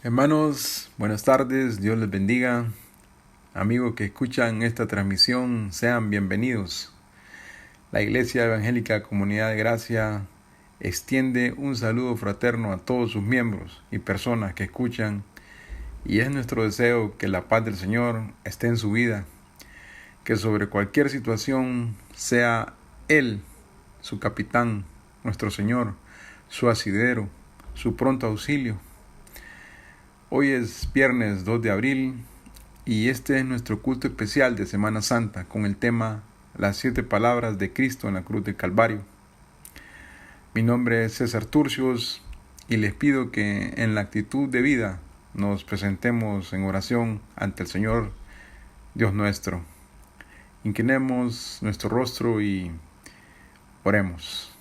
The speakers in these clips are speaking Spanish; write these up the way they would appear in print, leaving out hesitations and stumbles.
Hermanos, buenas tardes, Dios les bendiga. Amigos que escuchan esta transmisión, sean bienvenidos. La Iglesia Evangélica Comunidad de Gracia extiende un saludo fraterno a todos sus miembros y personas que escuchan, y es nuestro deseo que la paz del Señor esté en su vida, que sobre cualquier situación sea Él, su capitán, nuestro Señor, su asidero, su pronto auxilio. Hoy es viernes 2 de abril y este es nuestro culto especial de Semana Santa con el tema Las 7 palabras de Cristo en la cruz del Calvario. Mi nombre es César Turcios y les pido que en la actitud de vida nos presentemos en oración ante el Señor Dios nuestro. Inclinemos nuestro rostro y oremos.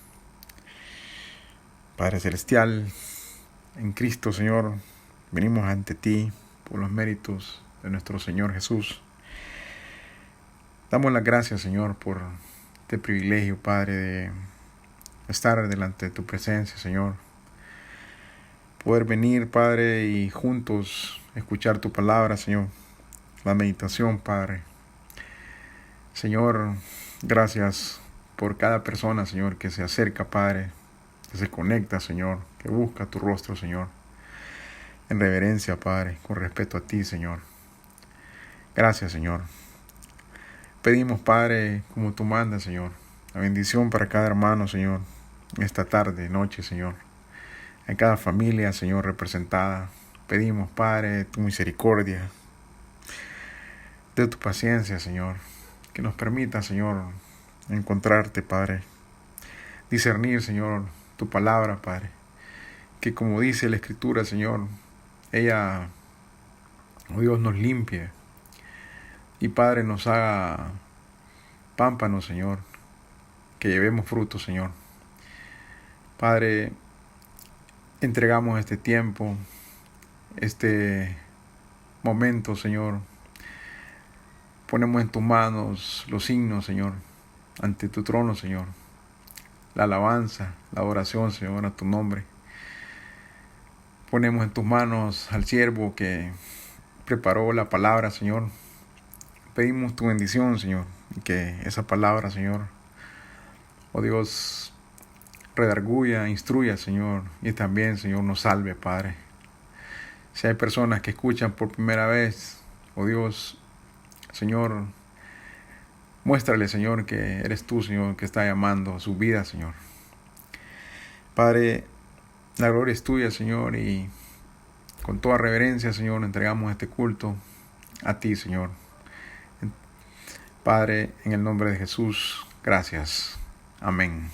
Padre Celestial, en Cristo Señor, venimos ante ti por los méritos de nuestro Señor Jesús. Damos las gracias, Señor, por este privilegio, Padre, de estar delante de tu presencia, Señor. Poder venir, Padre, y juntos escuchar tu palabra, Señor. La meditación, Padre. Señor, gracias por cada persona, Señor, que se acerca, Padre, que se conecta, Señor, que busca tu rostro, Señor. En reverencia, Padre, con respeto a ti, Señor. Gracias, Señor. Pedimos, Padre, como tú mandas, Señor, la bendición para cada hermano, Señor, en esta tarde, noche, Señor. En cada familia, Señor, representada. Pedimos, Padre, tu misericordia, de tu paciencia, Señor, que nos permita, Señor, encontrarte, Padre. Discernir, Señor, tu palabra, Padre. Que como dice la Escritura, Señor, ella, oh Dios, nos limpie. Y Padre, nos haga pámpanos, Señor, que llevemos fruto, Señor. Padre, entregamos este tiempo, este momento, Señor. Ponemos en tus manos los signos, Señor, ante tu trono, Señor. La alabanza, la adoración, Señor, a tu nombre. Ponemos en tus manos al siervo que preparó la palabra, Señor. Pedimos tu bendición, Señor, y que esa palabra, Señor, oh Dios, redarguya, instruya, Señor, y también, Señor, nos salve, Padre. Si hay personas que escuchan por primera vez, oh Dios, Señor, muéstrale, Señor, que eres tú, Señor, que está llamando a su vida, Señor. Padre, la gloria es tuya, Señor, y con toda reverencia, Señor, entregamos este culto a ti, Señor. Padre, en el nombre de Jesús, gracias. Amén.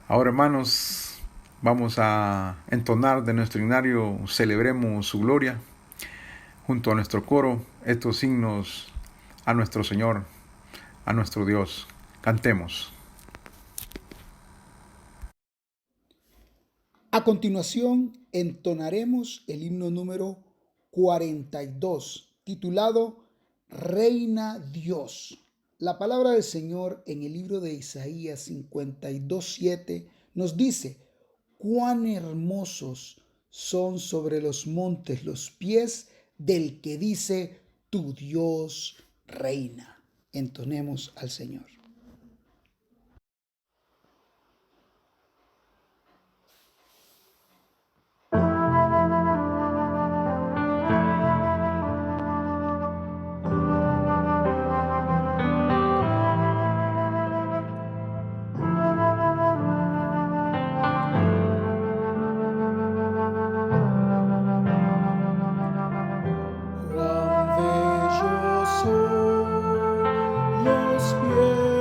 Ahora, hermanos, vamos a entonar de nuestro himnario Celebremos su gloria, junto a nuestro coro, estos signos a nuestro Señor, a nuestro Dios. Cantemos. A continuación, entonaremos el himno número 42, titulado Reina Dios. La palabra del Señor en el libro de Isaías 52:7 nos dice: cuán hermosos son sobre los montes los pies del que dice, tu Dios reina. Entonemos al Señor. Cuán bellos son los pies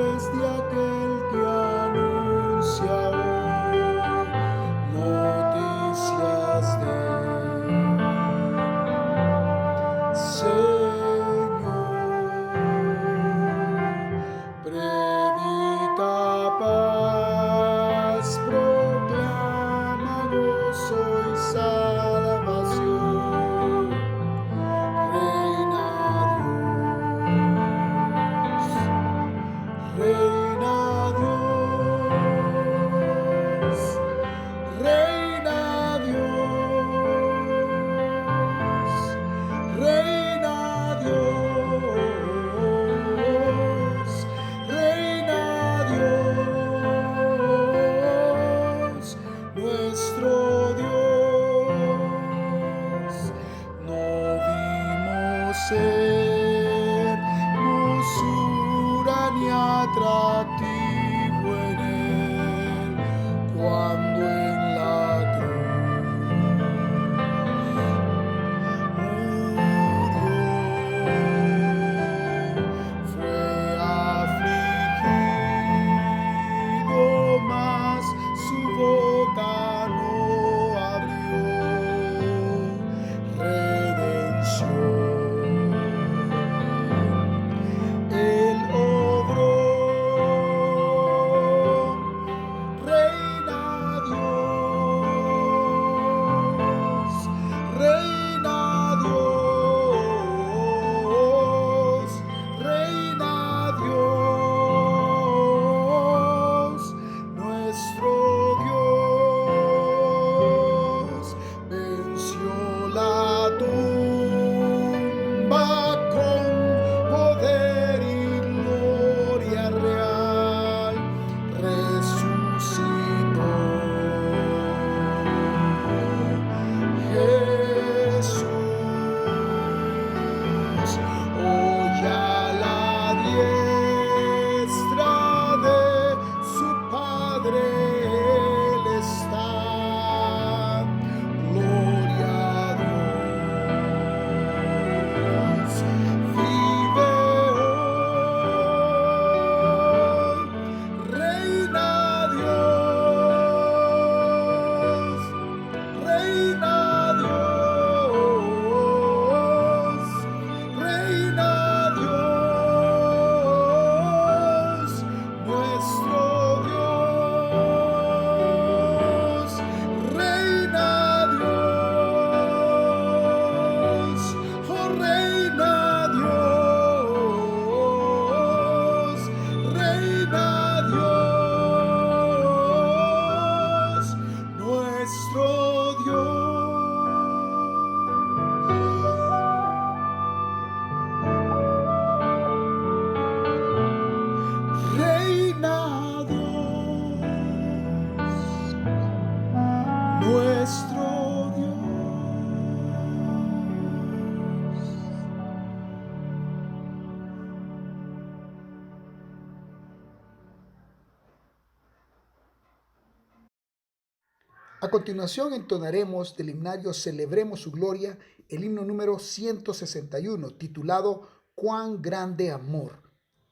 A continuación entonaremos del himnario Celebremos su Gloria el himno número 161, titulado Cuán grande amor.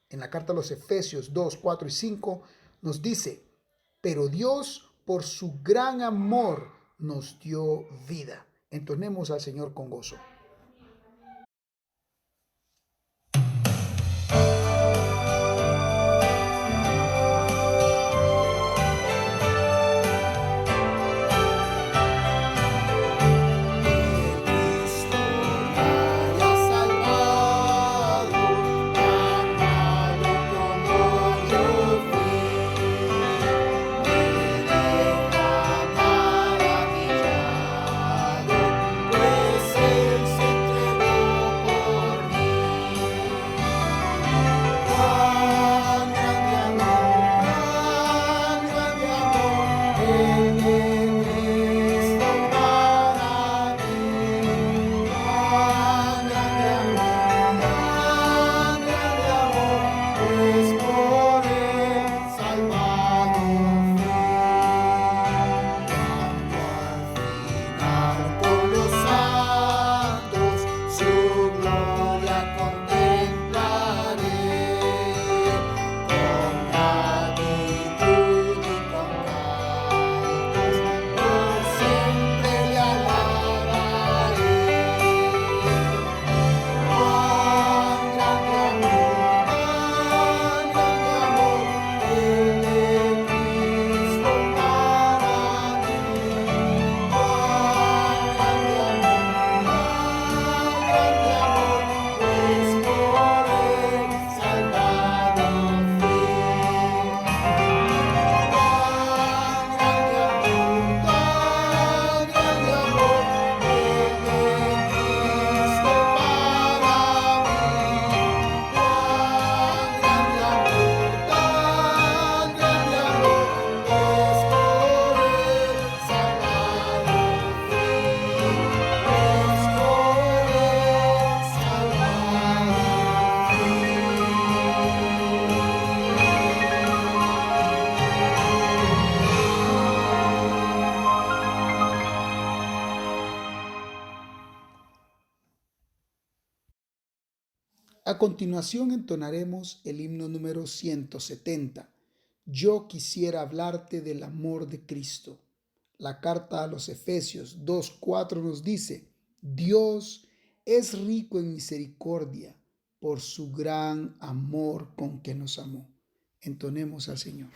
En la carta a los Efesios 2, 4 y 5 nos dice: pero Dios por su gran amor nos dio vida. Entonemos al Señor con gozo. A continuación entonaremos el himno número 170. Yo quisiera hablarte del amor de Cristo. La carta a los Efesios 2:4 nos dice: Dios es rico en misericordia por su gran amor con que nos amó. Entonemos al Señor.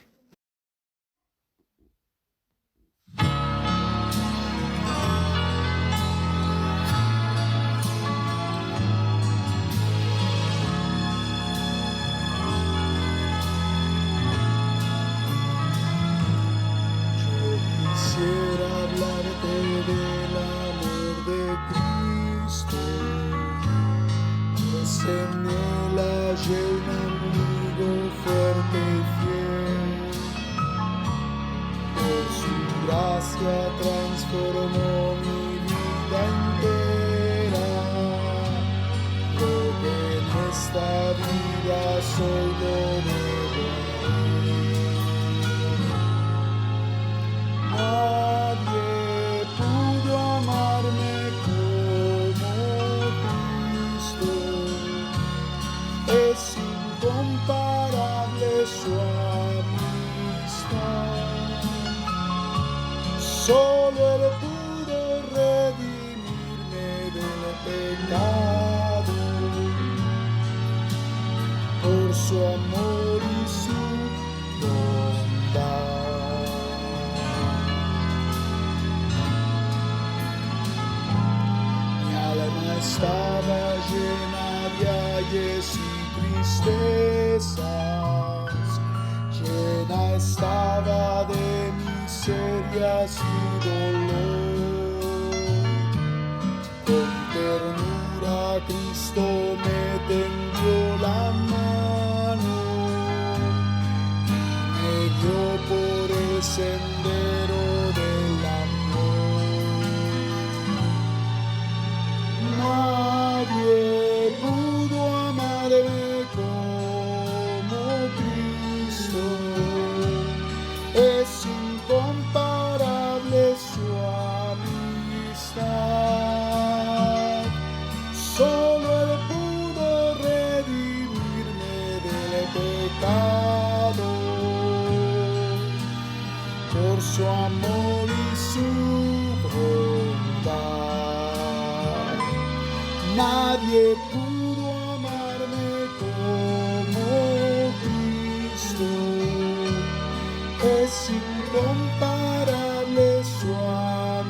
Quisiera hablarte del amor de Cristo, pues en él hallé un amigo fuerte y fiel. Por su gracia transformó mi vida entera. Lo que en esta vida soy lo debo a él. Nadie pudo amarme como Cristo, es incomparable su amistad. Solo Él pudo redimirme del pecado, por su amor y su bondad. Estaba llena de ayes y tristezas, llena estaba de miserias y dolor. Con ternura Cristo me tendió la mano y me guió por el sendero del amor. Nadie pudo amarme como Cristo, es incomparable su Nadie pudo amarme como Cristo. Es incomparable su amistad.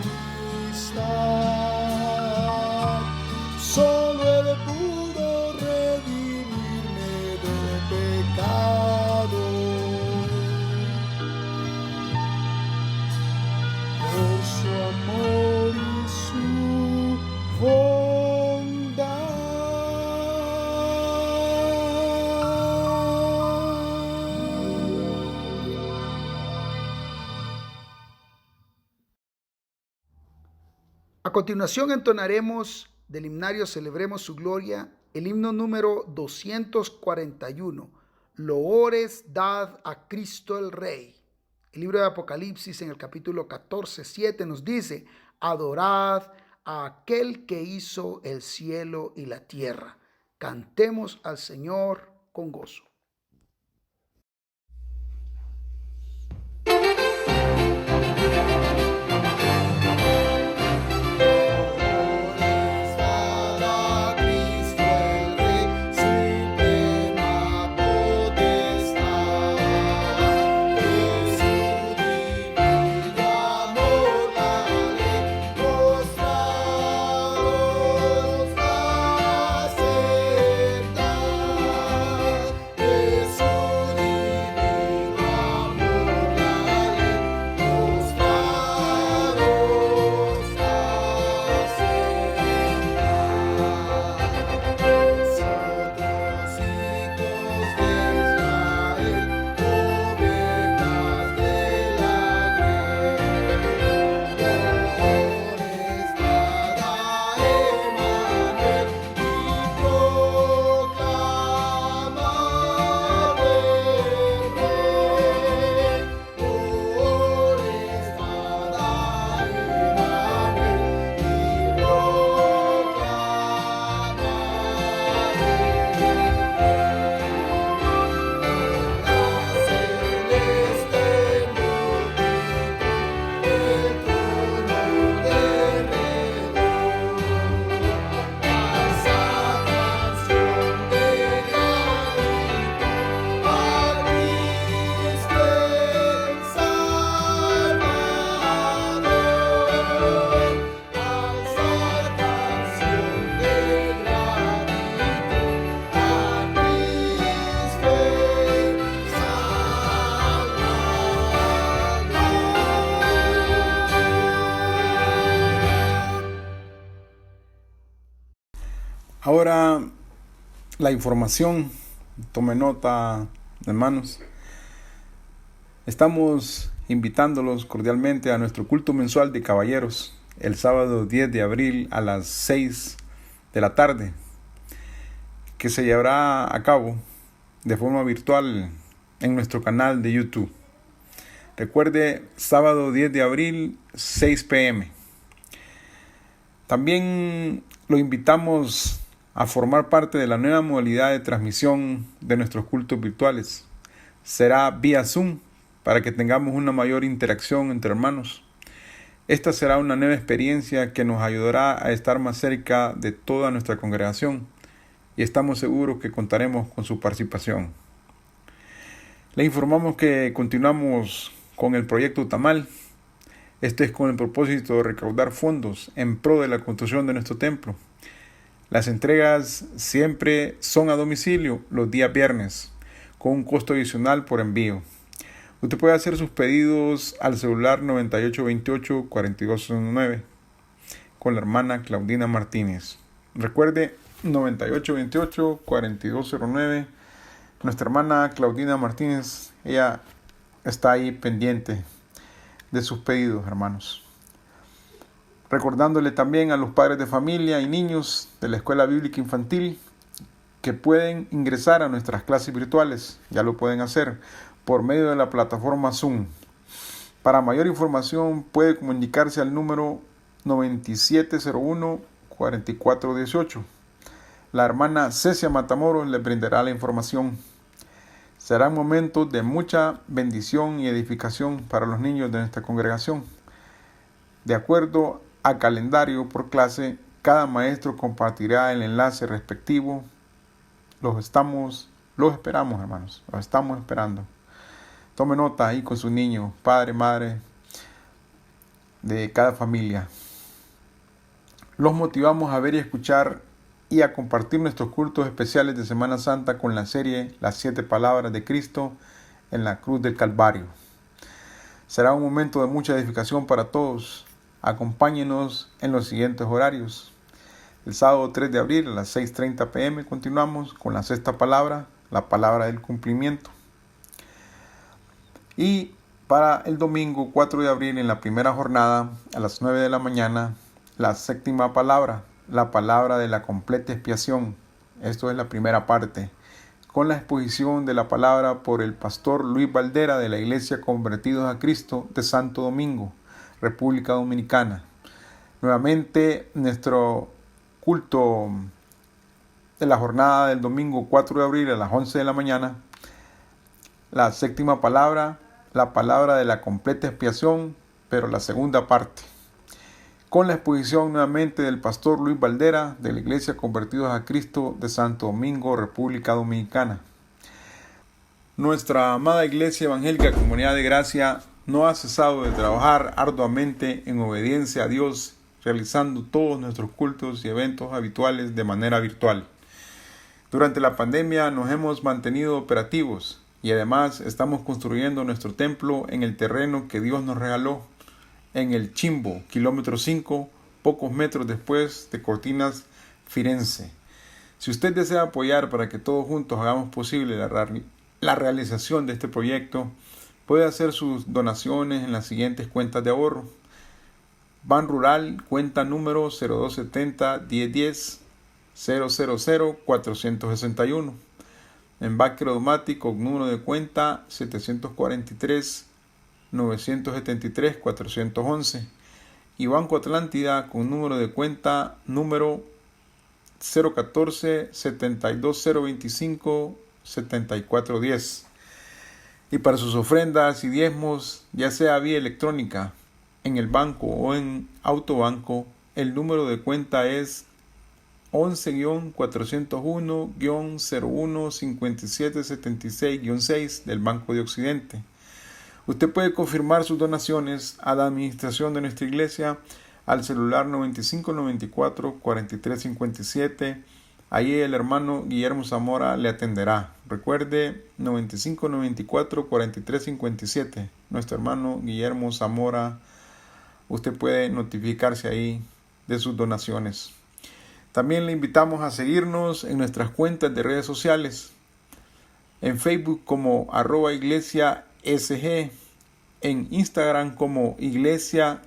Solo Él pudo redimirme del pecado. Por su amor y su bondad. A continuación entonaremos del himnario Celebremos su Gloria el himno número 241. Loores dad a Cristo el Rey. El libro de Apocalipsis en el capítulo 14:7 nos dice: adorad a aquel que hizo el cielo y la tierra. Cantemos al Señor con gozo. Ahora la información, tome nota, hermanos. Estamos invitándolos cordialmente a nuestro culto mensual de caballeros el sábado 10 de abril a las 6 de la tarde, que se llevará a cabo de forma virtual en nuestro canal de YouTube. Recuerde, sábado 10 de abril, 6 p.m. También lo invitamos a formar parte de la nueva modalidad de transmisión de nuestros cultos virtuales. Será vía Zoom para que tengamos una mayor interacción entre hermanos. Esta será una nueva experiencia que nos ayudará a estar más cerca de toda nuestra congregación y estamos seguros que contaremos con su participación. Le informamos que continuamos con el proyecto Tamal. Este es con el propósito de recaudar fondos en pro de la construcción de nuestro templo. Las entregas siempre son a domicilio los días viernes, con un costo adicional por envío. Usted puede hacer sus pedidos al celular 9828-4209 con la hermana Claudina Martínez. Recuerde, 9828-4209. Nuestra hermana Claudina Martínez, ella está ahí pendiente de sus pedidos, hermanos. Recordándole también a los padres de familia y niños de la Escuela Bíblica Infantil que pueden ingresar a nuestras clases virtuales. Ya lo pueden hacer por medio de la plataforma Zoom. Para mayor información puede comunicarse al número 9701-4418. La hermana Cecia Matamoros le brindará la información. Serán momentos de mucha bendición y edificación para los niños de nuestra congregación, de acuerdo a calendario por clase Cada maestro compartirá el enlace respectivo. Los esperamos, hermanos. Los estamos esperando. Tome nota ahí con su niño, padre, madre, de cada familia. Los motivamos a ver y escuchar y a compartir nuestros cultos especiales de Semana Santa con la serie Las 7 Palabras de Cristo en la Cruz del Calvario. Será un momento de mucha edificación para todos. Acompáñenos en los siguientes horarios. El sábado 3 de abril a las 6:30 p.m. continuamos con la sexta palabra, la palabra del cumplimiento. Y para el domingo 4 de abril en la primera jornada a las 9 de la mañana, la séptima palabra, la palabra de la completa expiación. Esto es la primera parte, con la exposición de la palabra por el pastor Luis Valdera de la Iglesia Convertidos a Cristo de Santo Domingo, República Dominicana. Nuevamente, nuestro culto de la jornada del domingo 4 de abril a las 11 de la mañana, la séptima palabra, la palabra de la completa expiación, pero la segunda parte, con la exposición nuevamente del pastor Luis Valdera de la Iglesia Convertidos a Cristo de Santo Domingo, República Dominicana. Nuestra amada Iglesia Evangélica Comunidad de Gracia no ha cesado de trabajar arduamente en obediencia a Dios, realizando todos nuestros cultos y eventos habituales de manera virtual. Durante la pandemia nos hemos mantenido operativos y además estamos construyendo nuestro templo en el terreno que Dios nos regaló, en el Chimbo, kilómetro 5, pocos metros después de Cortinas, Firenze. Si usted desea apoyar para que todos juntos hagamos posible la realización de este proyecto, puede hacer sus donaciones en las siguientes cuentas de ahorro. Ban Rural, cuenta número 0270-1010 000-461. Embarque automático, número de cuenta 743-973-411. Y Banco Atlántida con número de cuenta número 014-72025-7410. Y para sus ofrendas y diezmos, ya sea vía electrónica, en el banco o en autobanco, el número de cuenta es 11-401-01-5776-6 del Banco de Occidente. Usted puede confirmar sus donaciones a la administración de nuestra iglesia al celular 9594-4357. Ahí el hermano Guillermo Zamora le atenderá. Recuerde, 9594-4357. Nuestro hermano Guillermo Zamora, usted puede notificarse ahí de sus donaciones. También le invitamos a seguirnos en nuestras cuentas de redes sociales. En Facebook como @iglesiasg, en Instagram como iglesiacg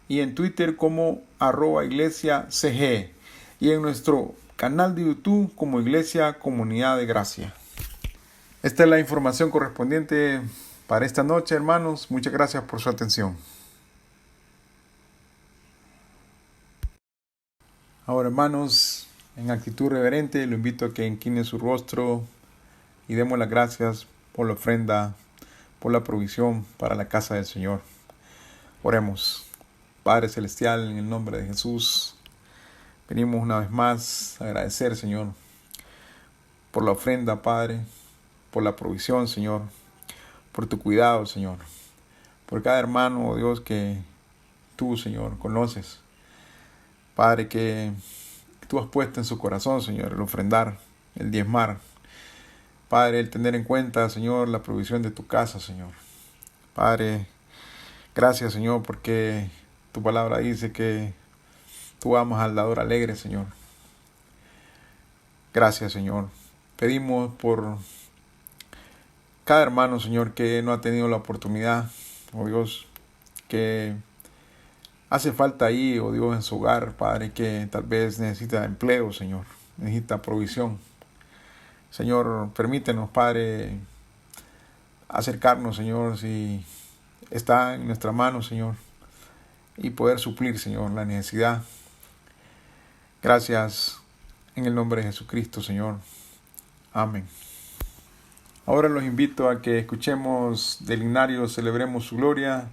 y en Twitter como @iglesiacg y en nuestro canal de YouTube como Iglesia Comunidad de Gracia. Esta es la información correspondiente para esta noche, hermanos. Muchas gracias por su atención. Ahora, hermanos, en actitud reverente, lo invito a que incline su rostro y demos las gracias por la ofrenda, por la provisión para la casa del Señor. Oremos. Padre Celestial, en el nombre de Jesús, venimos una vez más a agradecer, Señor, por la ofrenda, Padre, por la provisión, Señor, por tu cuidado, Señor, por cada hermano, oh Dios, que tú, Señor, conoces. Padre, que tú has puesto en su corazón, Señor, el ofrendar, el diezmar. Padre, el tener en cuenta, Señor, la provisión de tu casa, Señor. Padre, gracias, Señor, porque tu palabra dice que tú amas al dador alegre, Señor. Gracias, Señor. Pedimos por cada hermano, Señor, que no ha tenido la oportunidad, oh Dios, que hace falta ahí, oh Dios, en su hogar, Padre, que tal vez necesita empleo, Señor, necesita provisión. Señor, permítenos, Padre, acercarnos, Señor, si está en nuestra mano, Señor, y poder suplir, Señor, la necesidad. Gracias en el nombre de Jesucristo, Señor. Amén. Ahora los invito a que escuchemos del himnario Celebremos su Gloria,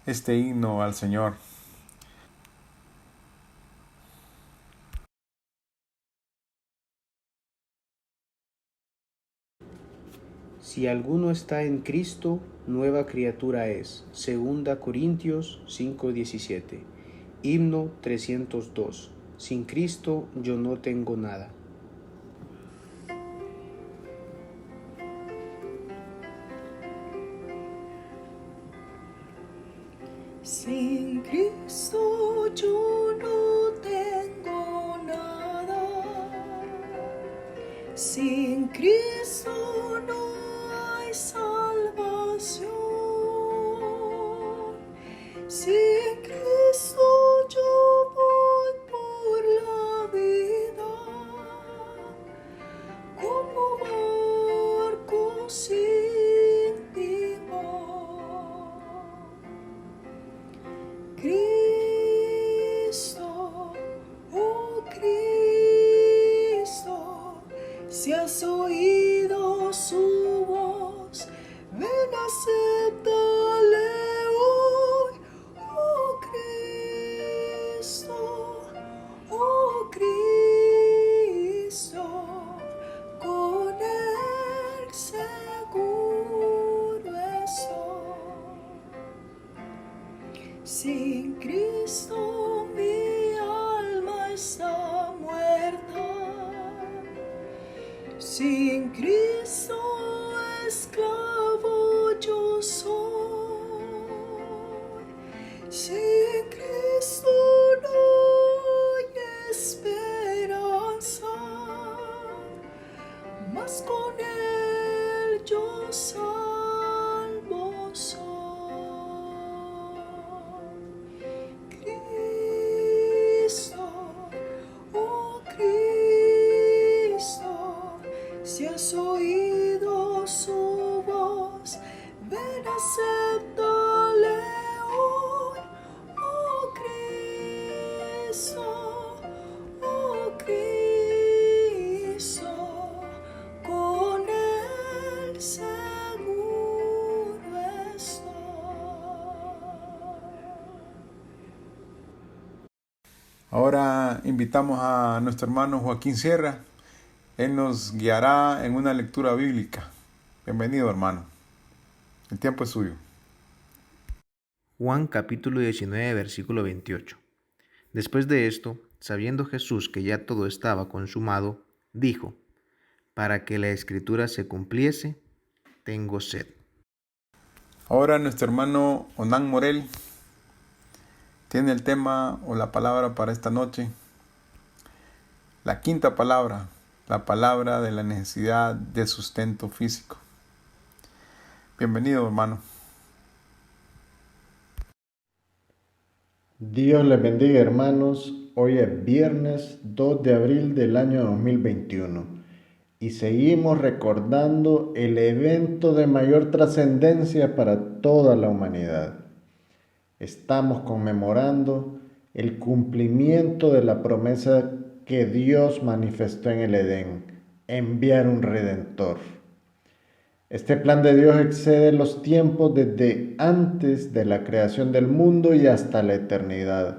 este himno al Señor. Si alguno está en Cristo, nueva criatura es. 2 Corintios 5:17. Himno 302. Sin Cristo yo no tengo nada. Sin Cristo yo no tengo nada. Sin Cristo no hay salvación. Sin Cristo yo voy por la vida como barco sin timón. Cristo, oh Cristo, si has oído su voz, ven, acéptale hoy. Oh Cristo, con él seguro estoy. Sin Cristo mi alma está muerta. Sin Cristo esclavo yo soy. Sin Cristo no hay esperanza, mas con él yo salvo soy. Cristo, oh Cristo, si has oído su voz, ven, acéptale hoy. Oh Cristo, con él seguro estoy. Ahora invitamos a nuestro hermano Joaquín Sierra. Él nos guiará en una lectura bíblica. Bienvenido, hermano. El tiempo es suyo. Juan capítulo 19, versículo 28. Después de esto, sabiendo Jesús que ya todo estaba consumado, dijo: para que la escritura se cumpliese, tengo sed. Ahora nuestro hermano Onan Morel tiene el tema o la palabra para esta noche. La quinta palabra, la palabra de la necesidad de sustento físico. Bienvenido, hermano. Dios les bendiga, hermanos. Hoy es viernes 2 de abril del año 2021 y seguimos recordando el evento de mayor trascendencia para toda la humanidad. Estamos conmemorando el cumplimiento de la promesa que Dios manifestó en el Edén, enviar un Redentor. Este plan de Dios excede los tiempos desde antes de la creación del mundo y hasta la eternidad.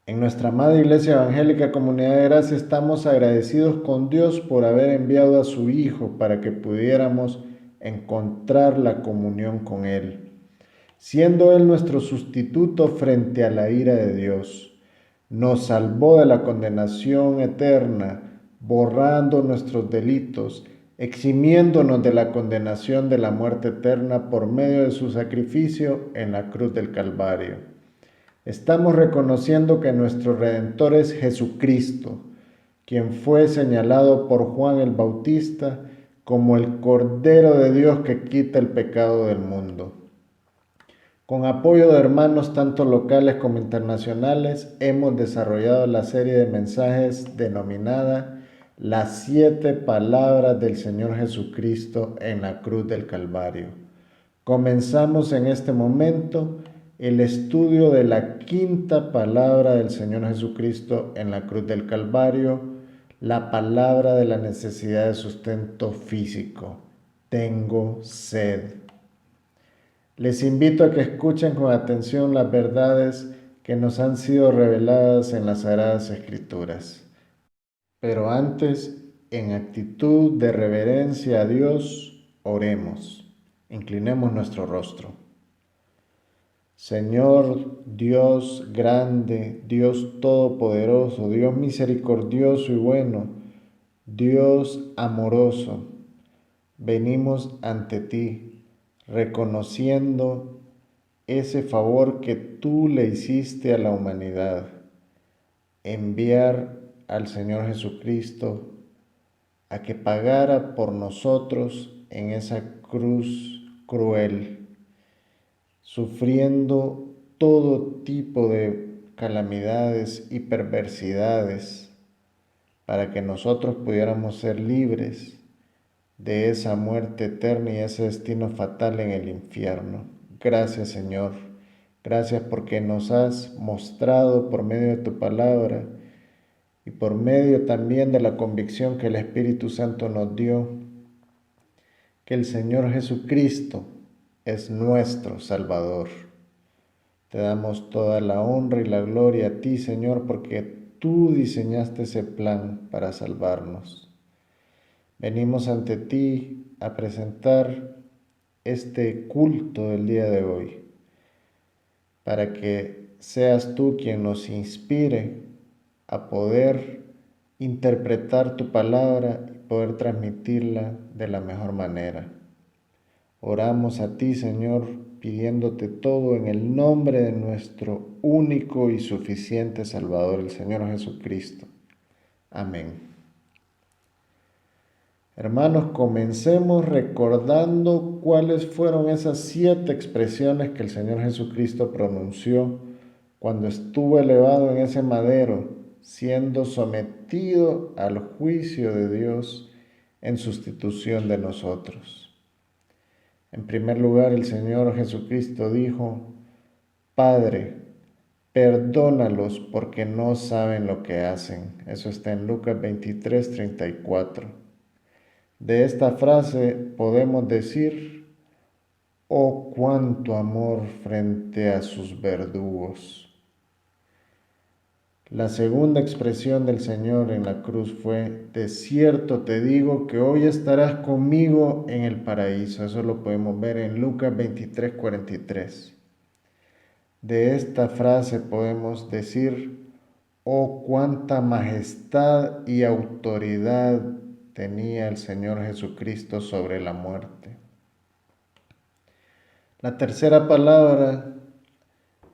En nuestra amada Iglesia Evangélica Comunidad de Gracia estamos agradecidos con Dios por haber enviado a su Hijo para que pudiéramos encontrar la comunión con Él, siendo Él nuestro sustituto frente a la ira de Dios. Nos salvó de la condenación eterna, borrando nuestros delitos, eximiéndonos de la condenación de la muerte eterna por medio de su sacrificio en la cruz del Calvario. Estamos reconociendo que nuestro Redentor es Jesucristo, quien fue señalado por Juan el Bautista como el Cordero de Dios que quita el pecado del mundo. Con apoyo de hermanos tanto locales como internacionales, hemos desarrollado la serie de mensajes denominada Las 7 palabras del Señor Jesucristo en la cruz del Calvario. Comenzamos en este momento el estudio de la quinta palabra del Señor Jesucristo en la cruz del Calvario, la palabra de la necesidad de sustento físico. Tengo sed. Les invito a que escuchen con atención las verdades que nos han sido reveladas en las Sagradas Escrituras. Pero antes, en actitud de reverencia a Dios, Oremos, inclinemos nuestro rostro. Señor Dios grande, Dios todopoderoso, Dios misericordioso y bueno, Dios amoroso, venimos ante ti reconociendo ese favor que tú le hiciste a la humanidad, enviar al Señor Jesucristo a que pagara por nosotros en esa cruz cruel, sufriendo todo tipo de calamidades y perversidades para que nosotros pudiéramos ser libres de esa muerte eterna y ese destino fatal en el infierno. Gracias, Señor. Gracias porque nos has mostrado por medio de tu palabra y por medio también de la convicción que el Espíritu Santo nos dio, que el Señor Jesucristo es nuestro Salvador. Te damos toda la honra y la gloria a ti, Señor, porque tú diseñaste ese plan para salvarnos. Venimos ante ti a presentar este culto del día de hoy, para que seas tú quien nos inspire a poder interpretar tu palabra y poder transmitirla de la mejor manera. Oramos a ti, Señor, pidiéndote todo en el nombre de nuestro único y suficiente Salvador, el Señor Jesucristo. Amén. Hermanos, comencemos recordando cuáles fueron esas 7 expresiones que el Señor Jesucristo pronunció cuando estuvo elevado en ese madero, siendo sometido al juicio de Dios en sustitución de nosotros. En primer lugar, el Señor Jesucristo dijo: Padre, perdónalos porque no saben lo que hacen. Eso está en Lucas 23:34. De esta frase podemos decir: oh, cuánto amor frente a sus verdugos. La segunda expresión del Señor en la cruz fue: de cierto te digo que hoy estarás conmigo en el paraíso. Eso lo podemos ver en Lucas 23:43. De esta frase podemos decir: oh, cuánta majestad y autoridad tenía el Señor Jesucristo sobre la muerte. La tercera palabra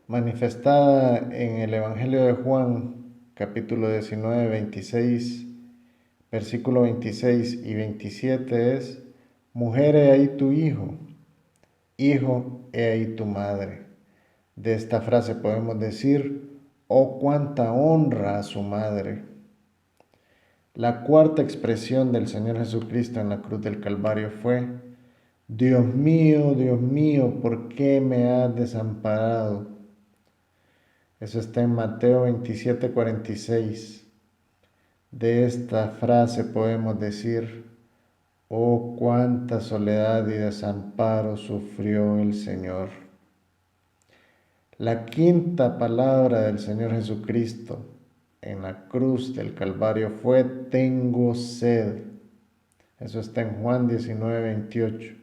manifestada en el Evangelio de Juan, capítulo 19, 26, versículo 26 y 27 es: mujer, he ahí tu hijo, hijo, he ahí tu madre. De esta frase podemos decir: oh, cuánta honra a su madre. La cuarta expresión del Señor Jesucristo en la cruz del Calvario fue: Dios mío, ¿por qué me has desamparado? Eso está en Mateo 27:46. De esta frase podemos decir: oh, cuánta soledad y desamparo sufrió el Señor. La quinta palabra del Señor Jesucristo en la cruz del Calvario fue: tengo sed. Eso está en Juan 19:28.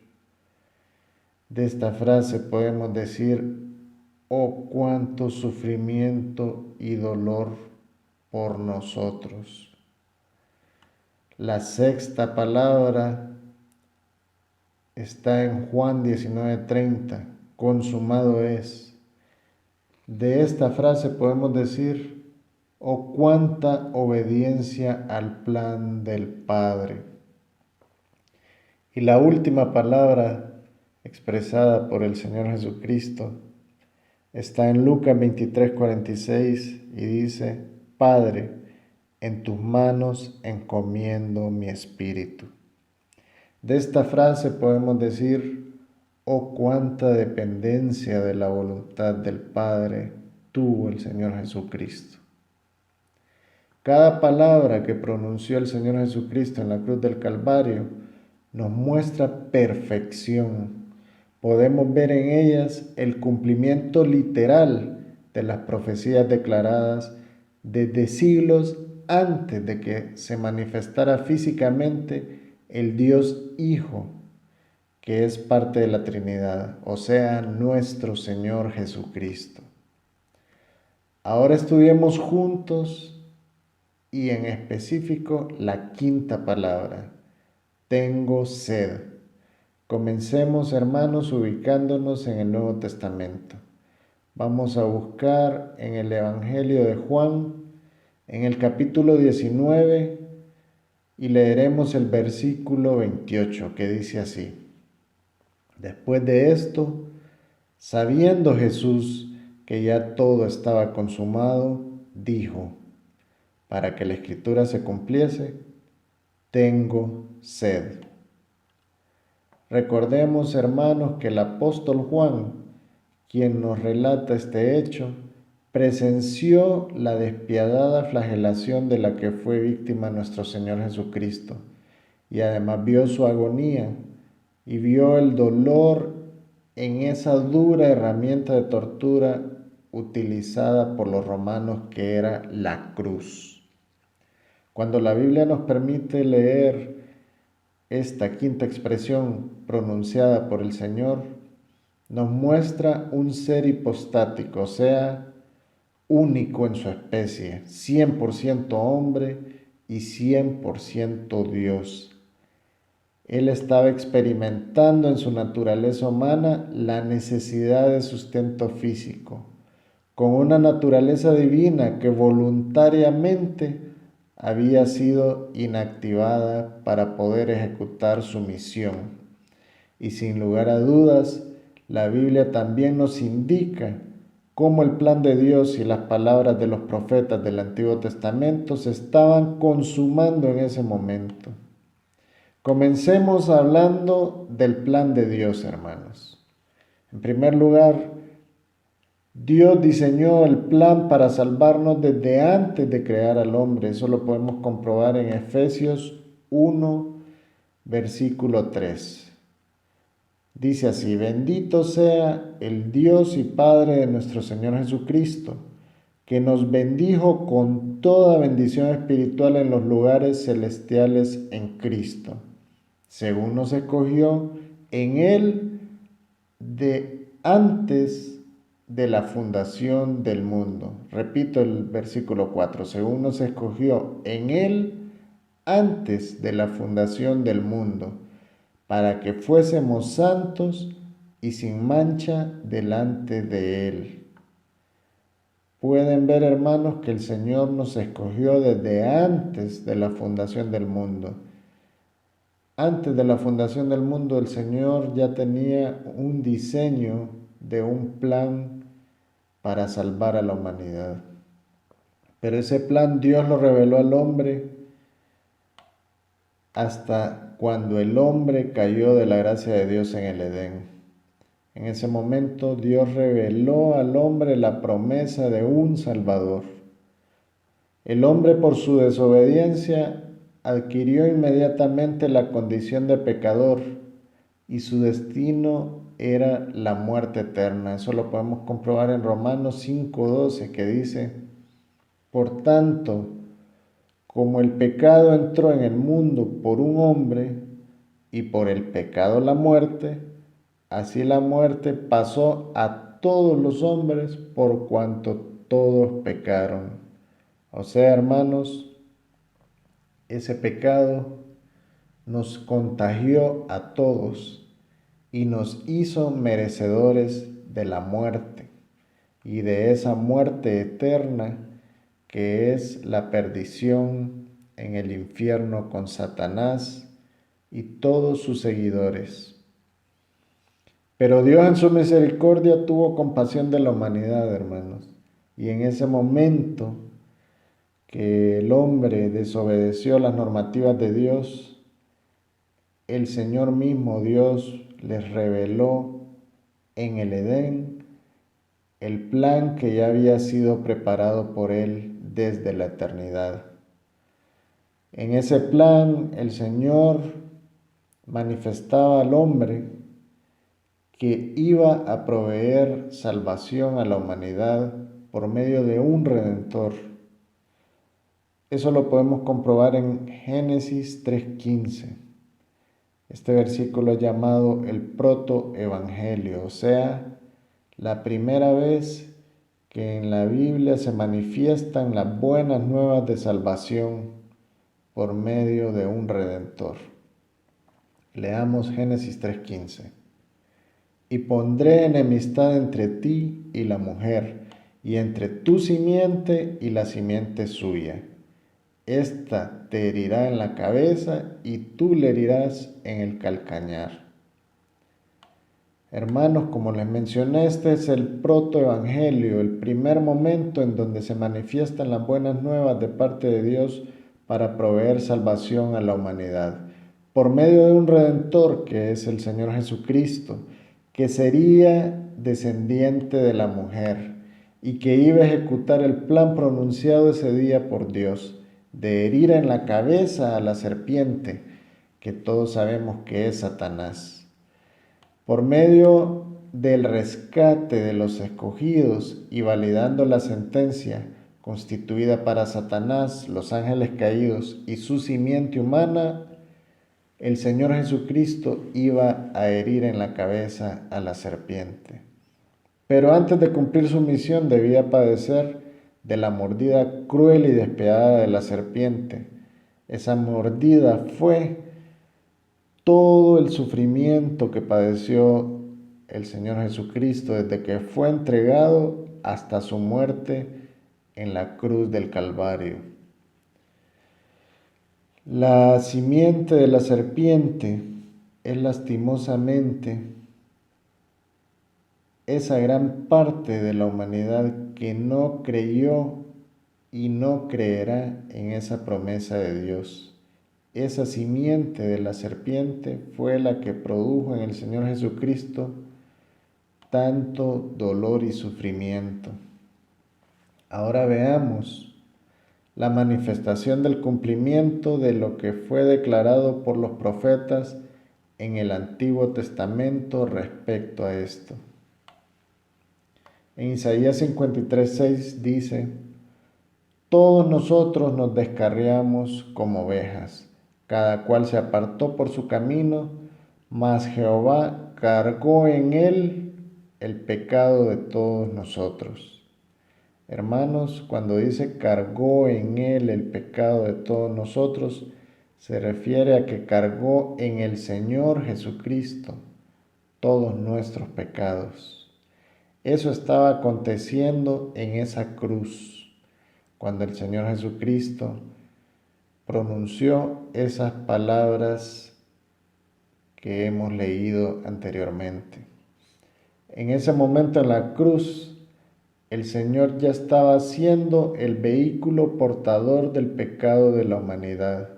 De esta frase podemos decir: oh, cuánto sufrimiento y dolor por nosotros. La sexta palabra está en Juan 19:30. Consumado es. De esta frase podemos decir: oh, cuánta obediencia al plan del Padre. Y la última palabra expresada por el Señor Jesucristo está en Lucas 23:46 y dice: Padre, en tus manos encomiendo mi espíritu. De esta frase podemos decir: oh, cuánta dependencia de la voluntad del Padre tuvo el Señor Jesucristo. Cada palabra que pronunció el Señor Jesucristo en la cruz del Calvario nos muestra perfección. Podemos ver en ellas el cumplimiento literal de las profecías declaradas desde siglos antes de que se manifestara físicamente el Dios Hijo, que es parte de la Trinidad, o sea, nuestro Señor Jesucristo. Ahora estudiemos juntos y en específico la quinta palabra, tengo sed. Comencemos, hermanos, ubicándonos en el Nuevo Testamento. Vamos a buscar en el Evangelio de Juan, en el capítulo 19, y leeremos el versículo 28, que dice así: Después de esto, sabiendo Jesús que ya todo estaba consumado, dijo, para que la Escritura se cumpliese, tengo sed. Recordemos, hermanos, que el apóstol Juan, quien nos relata este hecho, presenció la despiadada flagelación de la que fue víctima nuestro Señor Jesucristo, y además vio su agonía y vio el dolor en esa dura herramienta de tortura utilizada por los romanos, que era la cruz. Cuando la Biblia nos permite leer esta quinta expresión pronunciada por el Señor, nos muestra un ser hipostático, o sea, único en su especie, 100% hombre y 100% Dios. Él estaba experimentando en su naturaleza humana la necesidad de sustento físico, con una naturaleza divina que voluntariamente había sido inactivada para poder ejecutar su misión. Y sin lugar a dudas, la Biblia también nos indica cómo el plan de Dios y las palabras de los profetas del Antiguo Testamento se estaban consumando en ese momento. Comencemos hablando del plan de Dios, hermanos. En primer lugar, Dios diseñó el plan para salvarnos desde antes de crear al hombre. Eso lo podemos comprobar en Efesios 1, versículo 3. Dice así: bendito sea el Dios y Padre de nuestro Señor Jesucristo, que nos bendijo con toda bendición espiritual en los lugares celestiales en Cristo, según nos escogió en Él de antes de la fundación del mundo. Repito el versículo 4, según nos escogió en Él antes de la fundación del mundo, para que fuésemos santos y sin mancha delante de Él. Pueden ver, hermanos, que el Señor nos escogió desde antes de la fundación del mundo. Antes de la fundación del mundo, el Señor ya tenía un diseño de un plan para salvar a la humanidad. Pero ese plan Dios lo reveló al hombre hasta cuando el hombre cayó de la gracia de Dios en el Edén. En ese momento Dios reveló al hombre la promesa de un Salvador. El hombre, por su desobediencia, adquirió inmediatamente la condición de pecador y su destino era la muerte eterna. Eso lo podemos comprobar en Romanos 5:12, que dice: por tanto, como el pecado entró en el mundo por un hombre y por el pecado la muerte, así la muerte pasó a todos los hombres por cuanto todos pecaron. O sea, hermanos, ese pecado nos contagió a todos y nos hizo merecedores de la muerte y de esa muerte eterna que es la perdición en el infierno con Satanás y todos sus seguidores. Pero Dios en su misericordia tuvo compasión de la humanidad, hermanos, y en ese momento que el hombre desobedeció las normativas de Dios, el Señor mismo, Dios, les reveló en el Edén el plan que ya había sido preparado por Él desde la eternidad. En ese plan, el Señor manifestaba al hombre que iba a proveer salvación a la humanidad por medio de un Redentor. Eso lo podemos comprobar en Génesis 3:15. Este versículo es llamado el protoevangelio, o sea, la primera vez que en la Biblia se manifiestan las buenas nuevas de salvación por medio de un redentor. Leamos Génesis 3:15. Y pondré enemistad entre ti y la mujer, y entre tu simiente y la simiente suya. Esta te herirá en la cabeza y tú le herirás en el calcañar. Hermanos, como les mencioné, este es el protoevangelio, el primer momento en donde se manifiestan las buenas nuevas de parte de Dios para proveer salvación a la humanidad, por medio de un redentor que es el Señor Jesucristo, que sería descendiente de la mujer y que iba a ejecutar el plan pronunciado ese día por Dios, de herir en la cabeza a la serpiente, que todos sabemos que es Satanás. Por medio del rescate de los escogidos y validando la sentencia constituida para Satanás, los ángeles caídos y su simiente humana, el Señor Jesucristo iba a herir en la cabeza a la serpiente. Pero antes de cumplir su misión debía padecer de la mordida cruel y despiadada de la serpiente. Esa mordida fue todo el sufrimiento que padeció el Señor Jesucristo desde que fue entregado hasta su muerte en la cruz del Calvario. La simiente de la serpiente es lastimosamente esa gran parte de la humanidad que no creyó y no creerá en esa promesa de Dios. Esa simiente de la serpiente fue la que produjo en el Señor Jesucristo tanto dolor y sufrimiento. Ahora veamos la manifestación del cumplimiento de lo que fue declarado por los profetas en el Antiguo Testamento respecto a esto. En Isaías 53:6 dice: todos nosotros nos descarriamos como ovejas, cada cual se apartó por su camino, mas Jehová cargó en él el pecado de todos nosotros. Hermanos, cuando dice cargó en él el pecado de todos nosotros, se refiere a que cargó en el Señor Jesucristo todos nuestros pecados. Eso estaba aconteciendo en esa cruz, cuando el Señor Jesucristo pronunció esas palabras que hemos leído anteriormente. En ese momento en la cruz, el Señor ya estaba siendo el vehículo portador del pecado de la humanidad.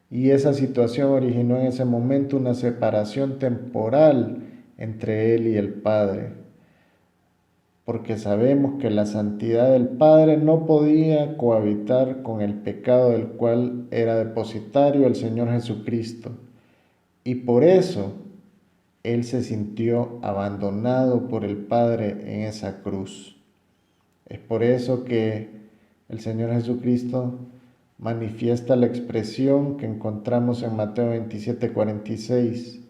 Y esa situación originó en ese momento una separación temporal entre Él y el Padre. Porque sabemos que la santidad del Padre no podía cohabitar con el pecado del cual era depositario el Señor Jesucristo. Y por eso Él se sintió abandonado por el Padre en esa cruz. Es por eso que el Señor Jesucristo manifiesta la expresión que encontramos en Mateo 27:46.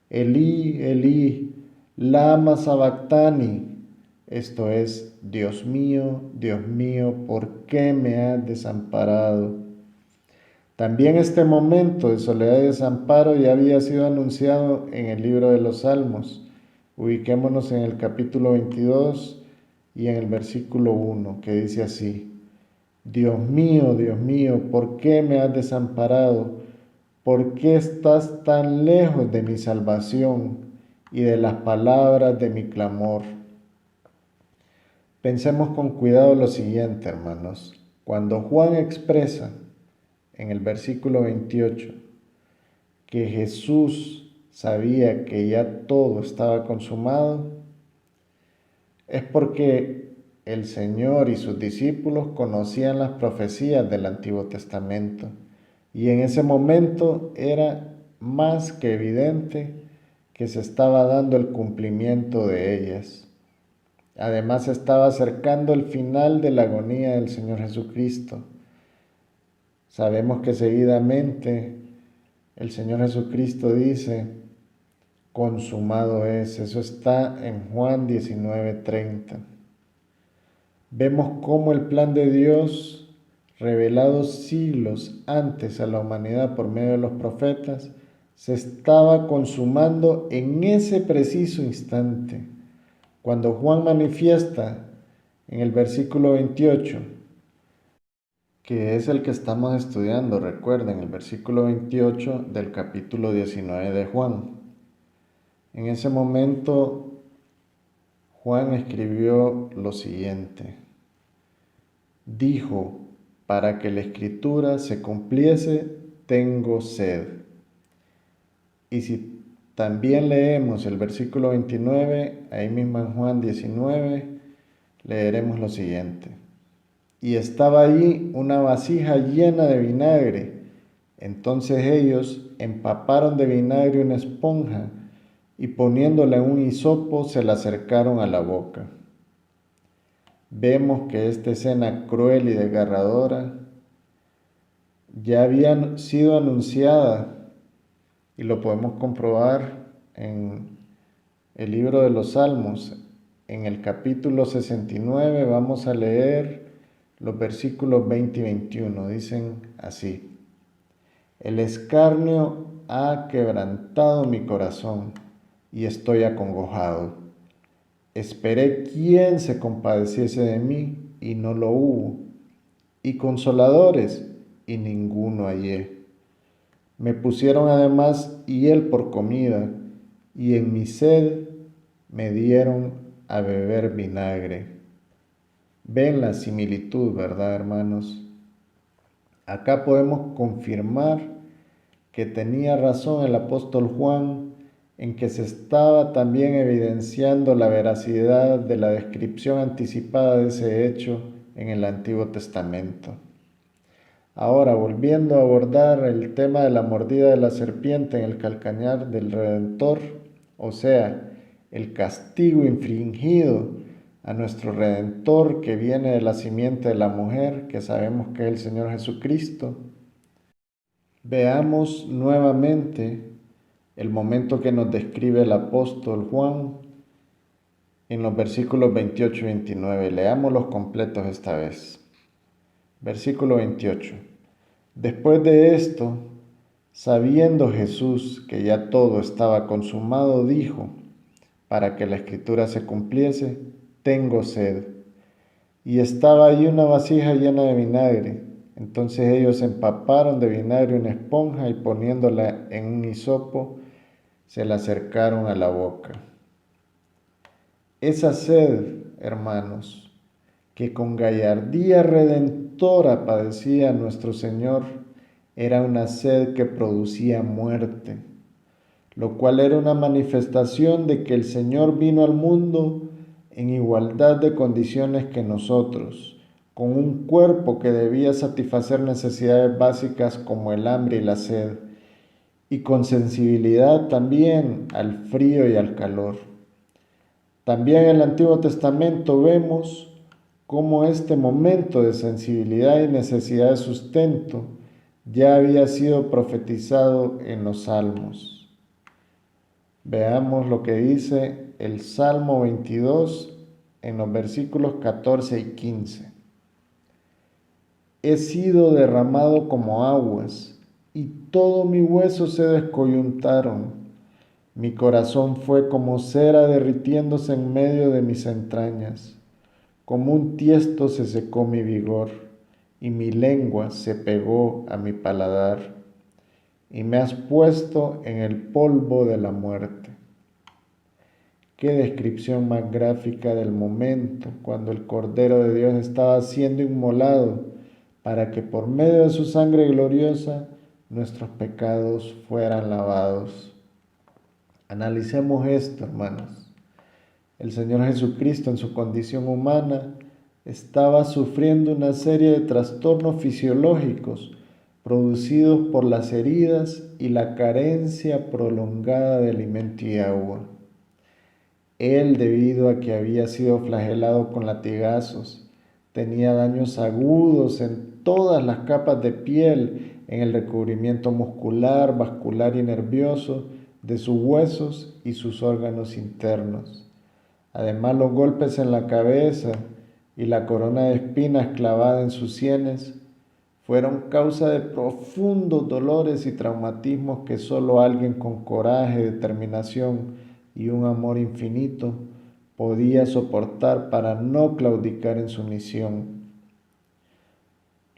Elí, Elí, lama sabactani. Esto es, Dios mío, ¿por qué me has desamparado? También este momento de soledad y desamparo ya había sido anunciado en el libro de los Salmos. Ubiquémonos en el capítulo 22 y en el versículo 1, que dice así: Dios mío, ¿por qué me has desamparado? ¿Por qué estás tan lejos de mi salvación y de las palabras de mi clamor? Pensemos con cuidado lo siguiente, hermanos. Cuando Juan expresa en el versículo 28 que Jesús sabía que ya todo estaba consumado, es porque el Señor y sus discípulos conocían las profecías del Antiguo Testamento y en ese momento era más que evidente que se estaba dando el cumplimiento de ellas. Además, estaba acercando el final de la agonía del Señor Jesucristo. Sabemos que seguidamente el Señor Jesucristo dice, consumado es. Eso está en Juan 19:30. Vemos cómo el plan de Dios, revelado siglos antes a la humanidad por medio de los profetas, se estaba consumando en ese preciso instante. Cuando Juan manifiesta en el versículo 28, que es el que estamos estudiando, recuerden, el versículo 28 del capítulo 19 de Juan. En ese momento, Juan escribió lo siguiente. Dijo, para que la escritura se cumpliese, tengo sed. Y si también leemos el versículo 29, ahí mismo en Juan 19, leeremos lo siguiente. Y estaba allí una vasija llena de vinagre. Entonces ellos empaparon de vinagre una esponja y poniéndola en un hisopo se la acercaron a la boca. Vemos que esta escena cruel y desgarradora ya había sido anunciada y lo podemos comprobar en el libro de los Salmos. En el capítulo 69 vamos a leer los versículos 20 y 21. Dicen así: el escarnio ha quebrantado mi corazón y estoy acongojado. Esperé quién se compadeciese de mí y no lo hubo, y consoladores y ninguno hallé. Me pusieron además hiel por comida y en mi sed me dieron a beber vinagre. Ven la similitud, ¿verdad, hermanos? Acá podemos confirmar que tenía razón el apóstol Juan en que se estaba también evidenciando la veracidad de la descripción anticipada de ese hecho en el Antiguo Testamento. Ahora, volviendo a abordar el tema de la mordida de la serpiente en el calcañar del Redentor, o sea, el castigo infligido a nuestro Redentor que viene de la simiente de la mujer, que sabemos que es el Señor Jesucristo, veamos nuevamente el momento que nos describe el apóstol Juan en los versículos 28 y 29. Leámoslos completos esta vez. Versículo 28. Después de esto, sabiendo Jesús que ya todo estaba consumado, dijo, para que la escritura se cumpliese, tengo sed. Y estaba allí una vasija llena de vinagre. Entonces ellos empaparon de vinagre una esponja y poniéndola en un hisopo, se la acercaron a la boca. Esa sed, hermanos, que con gallardía redentora padecía nuestro Señor, era una sed que producía muerte, lo cual era una manifestación de que el Señor vino al mundo en igualdad de condiciones que nosotros, con un cuerpo que debía satisfacer necesidades básicas como el hambre y la sed, y con sensibilidad también al frío y al calor. También en el Antiguo Testamento vemos cómo este momento de sensibilidad y necesidad de sustento ya había sido profetizado en los Salmos. Veamos lo que dice el Salmo 22 en los versículos 14 y 15. He sido derramado como aguas, y todo mi hueso se descoyuntaron. Mi corazón fue como cera derritiéndose en medio de mis entrañas. Como un tiesto se secó mi vigor, y mi lengua se pegó a mi paladar. Y me has puesto en el polvo de la muerte. Qué descripción más gráfica del momento cuando el Cordero de Dios estaba siendo inmolado para que por medio de su sangre gloriosa nuestros pecados fueran lavados. Analicemos esto, hermanos. El Señor Jesucristo en su condición humana estaba sufriendo una serie de trastornos fisiológicos producidos por las heridas y la carencia prolongada de alimento y agua. Él, debido a que había sido flagelado con latigazos, tenía daños agudos en todas las capas de piel en el recubrimiento muscular, vascular y nervioso de sus huesos y sus órganos internos. Además, los golpes en la cabeza y la corona de espinas clavada en sus sienes fueron causa de profundos dolores y traumatismos que solo alguien con coraje, determinación y un amor infinito podía soportar para no claudicar en su misión.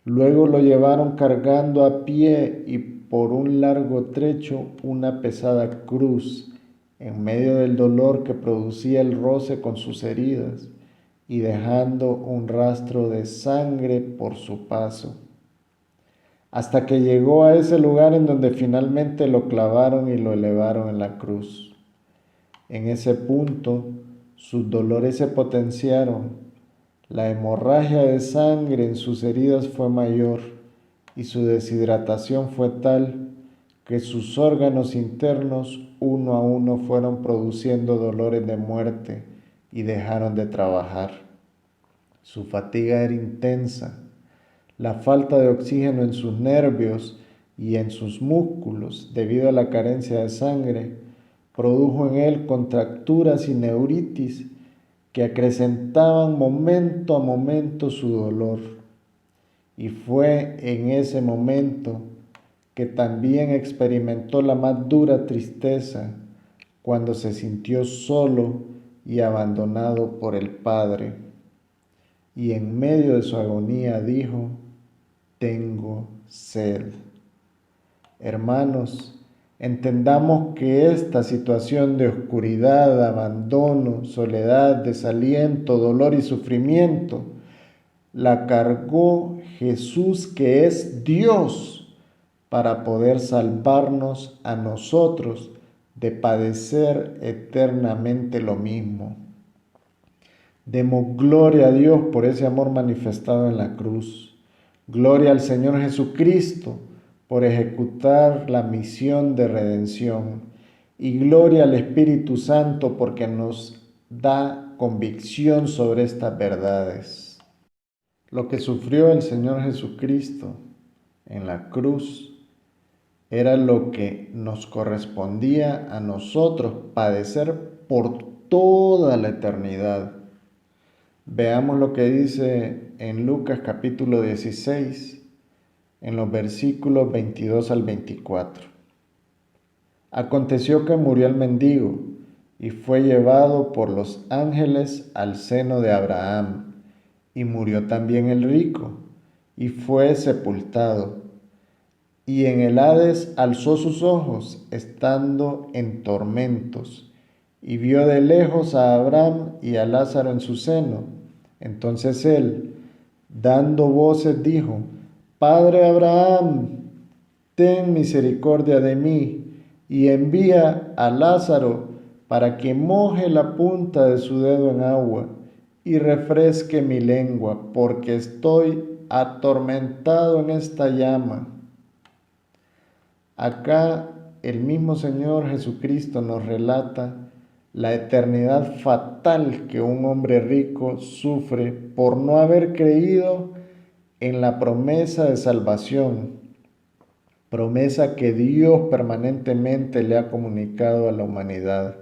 Luego lo llevaron cargando a pie y por un largo trecho una pesada cruz, en medio del dolor que producía el roce con sus heridas y dejando un rastro de sangre por su paso, hasta que llegó a ese lugar en donde finalmente lo clavaron y lo elevaron en la cruz. En ese punto, sus dolores se potenciaron. La hemorragia de sangre en sus heridas fue mayor y su deshidratación fue tal que sus órganos internos uno a uno fueron produciendo dolores de muerte y dejaron de trabajar. Su fatiga era intensa. La falta de oxígeno en sus nervios y en sus músculos debido a la carencia de sangre produjo en él contracturas y neuritis que acrecentaban momento a momento su dolor. Y fue en ese momento que también experimentó la más dura tristeza cuando se sintió solo y abandonado por el Padre. Y en medio de su agonía dijo: tengo sed. Hermanos, entendamos que esta situación de oscuridad, abandono, soledad, desaliento, dolor y sufrimiento la cargó Jesús, que es Dios, para poder salvarnos a nosotros de padecer eternamente lo mismo. Demos gloria a Dios por ese amor manifestado en la cruz. Gloria al Señor Jesucristo por ejecutar la misión de redención. Y gloria al Espíritu Santo porque nos da convicción sobre estas verdades. Lo que sufrió el Señor Jesucristo en la cruz era lo que nos correspondía a nosotros padecer por toda la eternidad. Veamos lo que dice en Lucas capítulo 16, en los versículos 22 al 24. Aconteció que murió el mendigo y fue llevado por los ángeles al seno de Abraham, y murió también el rico y fue sepultado. Y en el Hades alzó sus ojos, estando en tormentos, y vio de lejos a Abraham y a Lázaro en su seno. Entonces él, dando voces, dijo: Padre Abraham, ten misericordia de mí, y envía a Lázaro para que moje la punta de su dedo en agua y refresque mi lengua, porque estoy atormentado en esta llama. Acá el mismo Señor Jesucristo nos relata la eternidad fatal que un hombre rico sufre por no haber creído en la promesa de salvación, promesa que Dios permanentemente le ha comunicado a la humanidad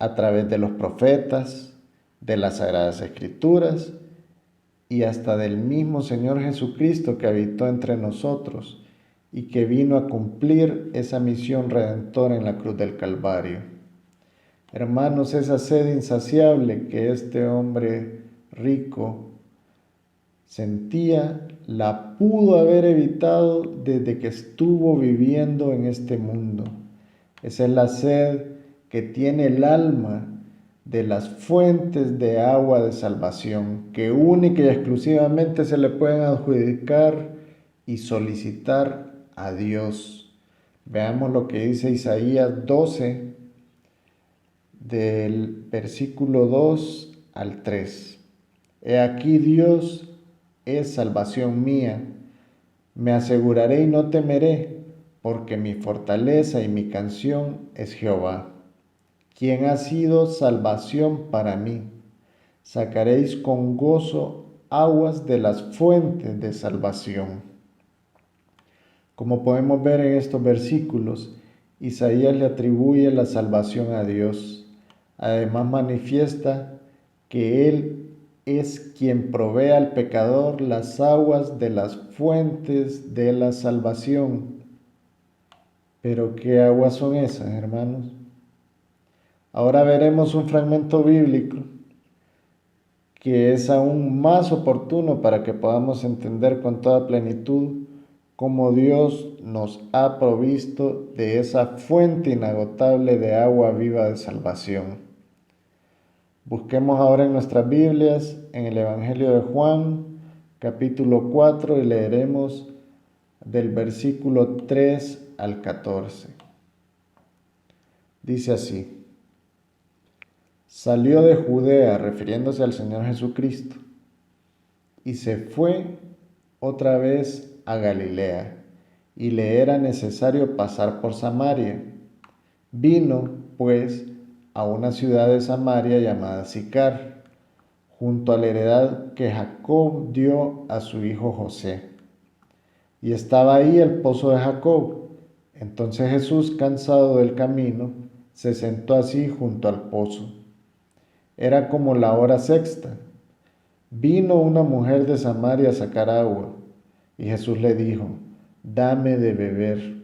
a través de los profetas, de las Sagradas Escrituras y hasta del mismo Señor Jesucristo que habitó entre nosotros y que vino a cumplir esa misión redentora en la cruz del Calvario. Hermanos, esa sed insaciable que este hombre rico sentía, la pudo haber evitado desde que estuvo viviendo en este mundo. Esa es la sed que tiene el alma de las fuentes de agua de salvación, que única y exclusivamente se le pueden adjudicar y solicitar a Dios. Veamos lo que dice Isaías 12, del versículo 2 al 3. He aquí Dios es salvación mía, me aseguraré y no temeré, porque mi fortaleza y mi canción es Jehová, quien ha sido salvación para mí. Sacaréis con gozo aguas de las fuentes de salvación. Como podemos ver en estos versículos, Isaías le atribuye la salvación a Dios. Además manifiesta que Él es quien provee al pecador las aguas de las fuentes de la salvación. Pero ¿qué aguas son esas, hermanos? Ahora veremos un fragmento bíblico que es aún más oportuno para que podamos entender con toda plenitud cómo Dios nos ha provisto de esa fuente inagotable de agua viva de salvación. Busquemos ahora en nuestras Biblias, en el Evangelio de Juan, capítulo 4, y leeremos del versículo 3 al 14. Dice así: Salió de Judea, refiriéndose al Señor Jesucristo, y se fue otra vez a Galilea, y le era necesario pasar por Samaria. Vino, pues, a una ciudad de Samaria llamada Sicar, junto a la heredad que Jacob dio a su hijo José. Y estaba ahí el pozo de Jacob. Entonces Jesús, cansado del camino, se sentó así junto al pozo. Era como la hora sexta. Vino una mujer de Samaria a sacar agua, y Jesús le dijo: Dame de beber,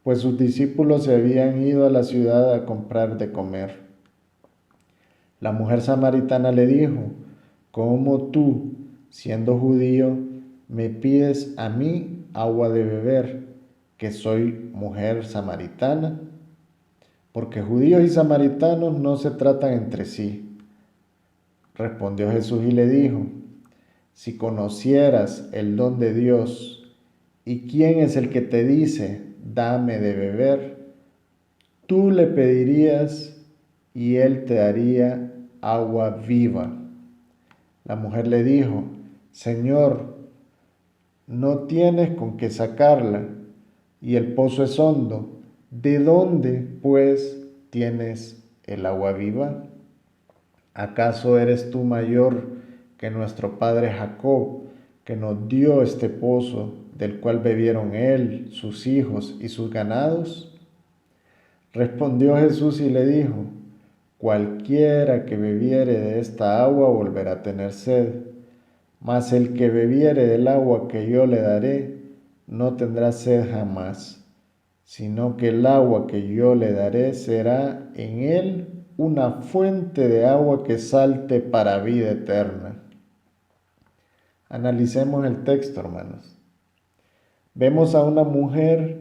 pues sus discípulos se habían ido a la ciudad a comprar de comer. La mujer samaritana le dijo: ¿Cómo tú, siendo judío, me pides a mí agua de beber, que soy mujer samaritana? Porque judíos y samaritanos no se tratan entre sí. Respondió Jesús y le dijo: Si conocieras el don de Dios y quién es el que te dice, dame de beber, tú le pedirías y él te daría agua viva. La mujer le dijo: Señor, no tienes con qué sacarla y el pozo es hondo. ¿De dónde, pues, tienes el agua viva? ¿Acaso eres tú mayor que nuestro padre Jacob, que nos dio este pozo, del cual bebieron él, sus hijos y sus ganados? Respondió Jesús y le dijo: Cualquiera que bebiere de esta agua volverá a tener sed, mas el que bebiere del agua que yo le daré no tendrá sed jamás, sino que el agua que yo le daré será en él una fuente de agua que salte para vida eterna. Analicemos el texto, hermanos. Vemos a una mujer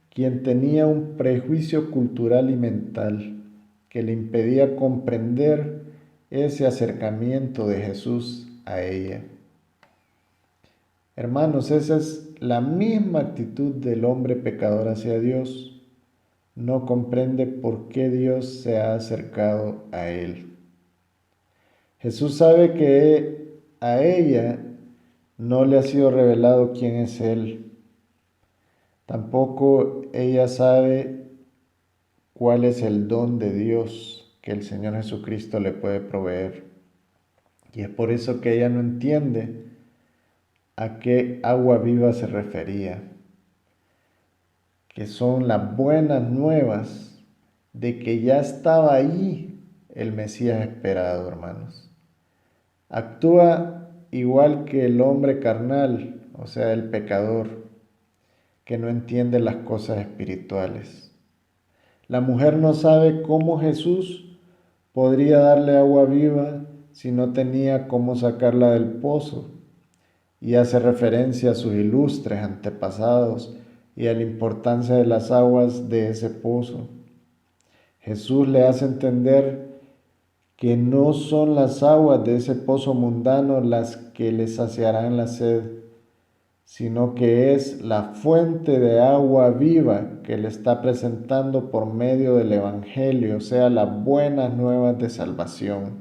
quien tenía un prejuicio cultural y mental que le impedía comprender ese acercamiento de Jesús a ella. Hermanos, esa es la misma actitud del hombre pecador hacia Dios. No comprende por qué Dios se ha acercado a él. Jesús sabe que a ella no le ha sido revelado quién es Él. Tampoco ella sabe cuál es el don de Dios que el Señor Jesucristo le puede proveer. Y es por eso que ella no entiende a qué agua viva se refería, que son las buenas nuevas de que ya estaba ahí el Mesías esperado, hermanos. Actúa igual que el hombre carnal, o sea, el pecador, que no entiende las cosas espirituales. La mujer no sabe cómo Jesús podría darle agua viva si no tenía cómo sacarla del pozo, y hace referencia a sus ilustres antepasados y a la importancia de las aguas de ese pozo. Jesús le hace entender que no son las aguas de ese pozo mundano las que le saciarán la sed, sino que es la fuente de agua viva que le está presentando por medio del Evangelio, o sea, las buenas nuevas de salvación.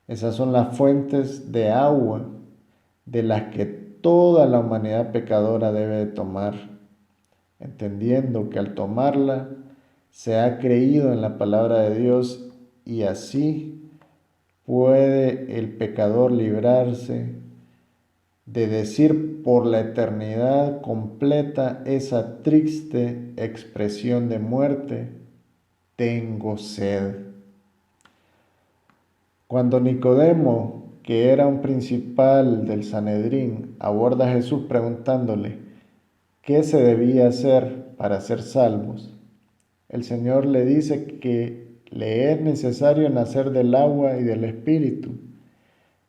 Esas son las fuentes de agua de las que toda la humanidad pecadora debe de tomar, entendiendo que al tomarla se ha creído en la palabra de Dios y así puede el pecador librarse de decir por la eternidad completa esa triste expresión de muerte: tengo sed. Cuando Nicodemo, que era un principal del Sanedrín, aborda a Jesús preguntándole qué se debía hacer para ser salvos, el Señor le dice que le es necesario nacer del agua y del Espíritu,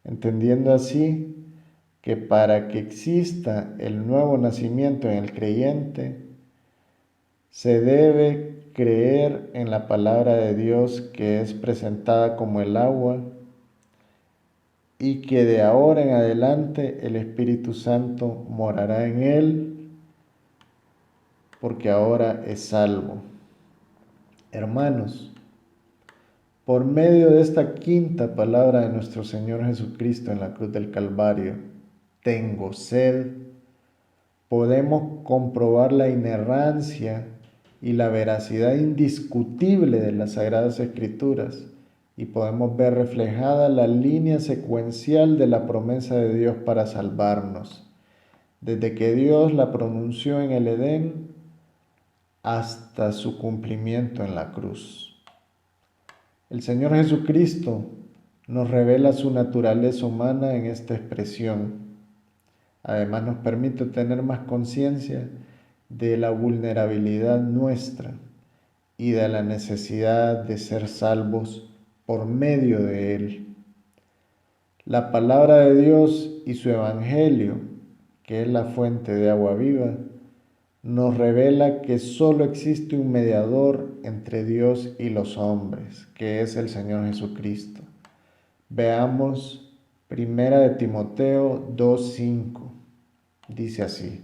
entendiendo así que para que exista el nuevo nacimiento en el creyente, se debe creer en la palabra de Dios que es presentada como el agua y que de ahora en adelante el Espíritu Santo morará en él porque ahora es salvo. Hermanos, por medio de esta quinta palabra de nuestro Señor Jesucristo en la cruz del Calvario, tengo sed, podemos comprobar la inerrancia y la veracidad indiscutible de las Sagradas Escrituras y podemos ver reflejada la línea secuencial de la promesa de Dios para salvarnos, desde que Dios la pronunció en el Edén hasta su cumplimiento en la cruz. El Señor Jesucristo nos revela su naturaleza humana en esta expresión. Además nos permite tener más conciencia de la vulnerabilidad nuestra y de la necesidad de ser salvos por medio de Él. La palabra de Dios y su Evangelio, que es la fuente de agua viva, nos revela que solo existe un mediador entre Dios y los hombres, que es el Señor Jesucristo. Veamos 1 Timoteo 2:5. Dice así: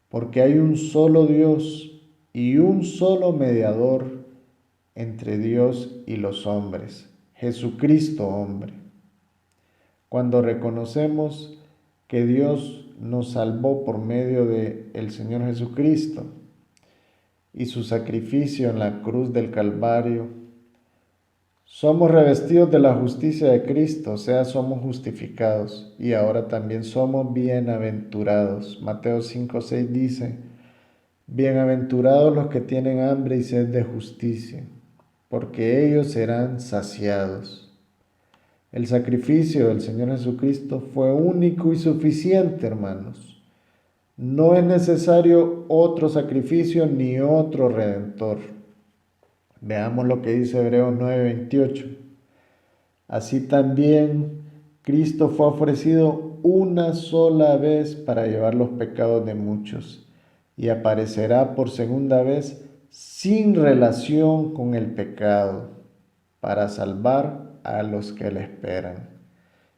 porque hay un solo Dios y un solo mediador entre Dios y los hombres, Jesucristo hombre. Cuando reconocemos que Dios nos salvó por medio de el Señor Jesucristo y su sacrificio en la cruz del Calvario, somos revestidos de la justicia de Cristo, o sea, somos justificados y ahora también somos bienaventurados. Mateo 5:6 dice: bienaventurados los que tienen hambre y sed de justicia, porque ellos serán saciados. El sacrificio del Señor Jesucristo fue único y suficiente, hermanos. No es necesario otro sacrificio ni otro redentor. Veamos lo que dice Hebreos 9:28. Así también Cristo fue ofrecido una sola vez para llevar los pecados de muchos y aparecerá por segunda vez sin relación con el pecado para salvar a los que le esperan.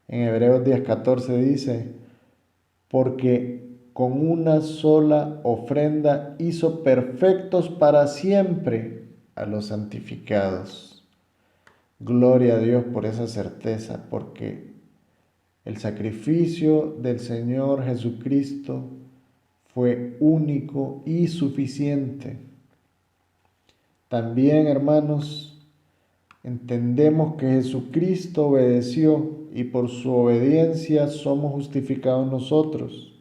En Hebreos 10:14 dice: porque con una sola ofrenda hizo perfectos para siempre a los santificados. Gloria a Dios por esa certeza, porque el sacrificio del Señor Jesucristo fue único y suficiente. También, hermanos, entendemos que Jesucristo obedeció y por su obediencia somos justificados nosotros.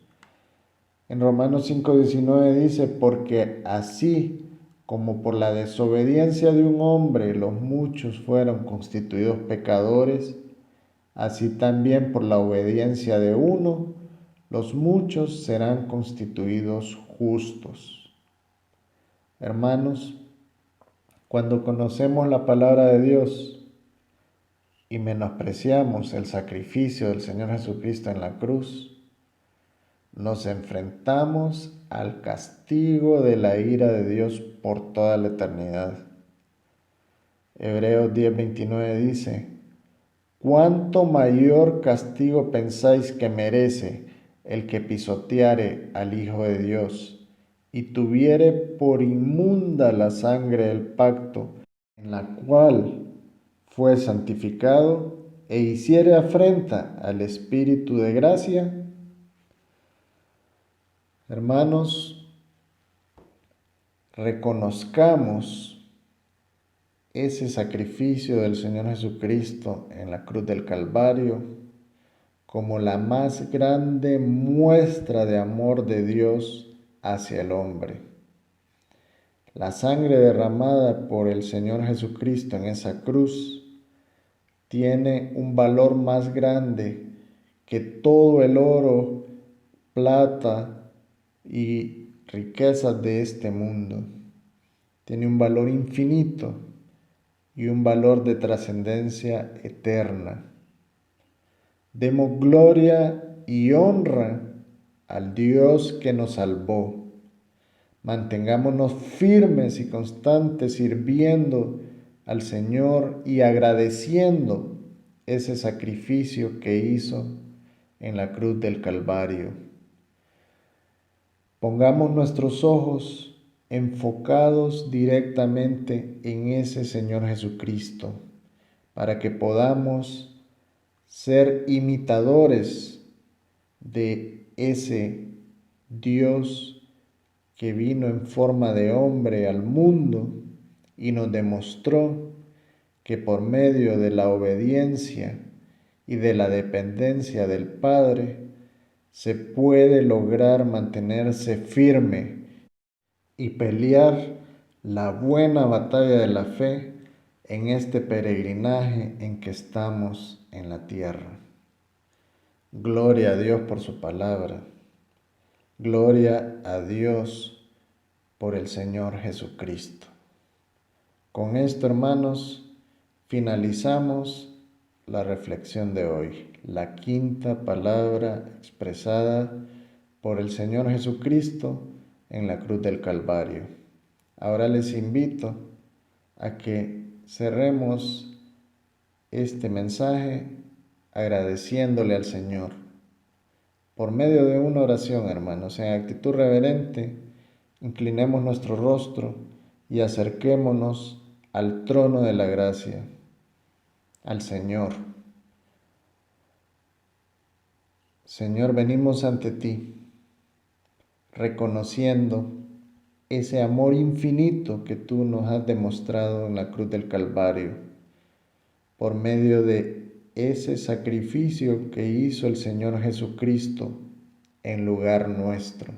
En Romanos 5:19 dice: porque así como por la desobediencia de un hombre los muchos fueron constituidos pecadores, así también por la obediencia de uno los muchos serán constituidos justos. Hermanos, cuando conocemos la palabra de Dios y menospreciamos el sacrificio del Señor Jesucristo en la cruz, nos enfrentamos al castigo de la ira de Dios por toda la eternidad. Hebreos 10:29 dice: ¿cuánto mayor castigo pensáis que merece el que pisoteare al Hijo de Dios y tuviere por inmunda la sangre del pacto en la cual fue santificado e hiciere afrenta al Espíritu de gracia? Hermanos, reconozcamos ese sacrificio del Señor Jesucristo en la cruz del Calvario como la más grande muestra de amor de Dios hacia el hombre. La sangre derramada por el Señor Jesucristo en esa cruz tiene un valor más grande que todo el oro, plata y riquezas de este mundo. Tiene un valor infinito y un valor de trascendencia eterna. Demos gloria y honra al Dios que nos salvó. Mantengámonos firmes y constantes sirviendo al Señor y agradeciendo ese sacrificio que hizo en la cruz del Calvario. Pongamos nuestros ojos enfocados directamente en ese Señor Jesucristo, para que podamos ser imitadores de ese Dios que vino en forma de hombre al mundo y nos demostró que por medio de la obediencia y de la dependencia del Padre se puede lograr mantenerse firme y pelear la buena batalla de la fe en este peregrinaje en que estamos en la tierra. Gloria a Dios por su palabra. Gloria a Dios por el Señor Jesucristo. Con esto, hermanos, finalizamos la reflexión de hoy, la quinta palabra expresada por el Señor Jesucristo en la cruz del Calvario. Ahora les invito a que cerremos este mensaje agradeciéndole al Señor por medio de una oración, hermanos, en actitud reverente. Inclinemos nuestro rostro y acerquémonos al trono de la gracia, al Señor. Señor, venimos ante ti, reconociendo ese amor infinito que tú nos has demostrado en la cruz del Calvario, por medio de ese sacrificio que hizo el Señor Jesucristo en lugar nuestro.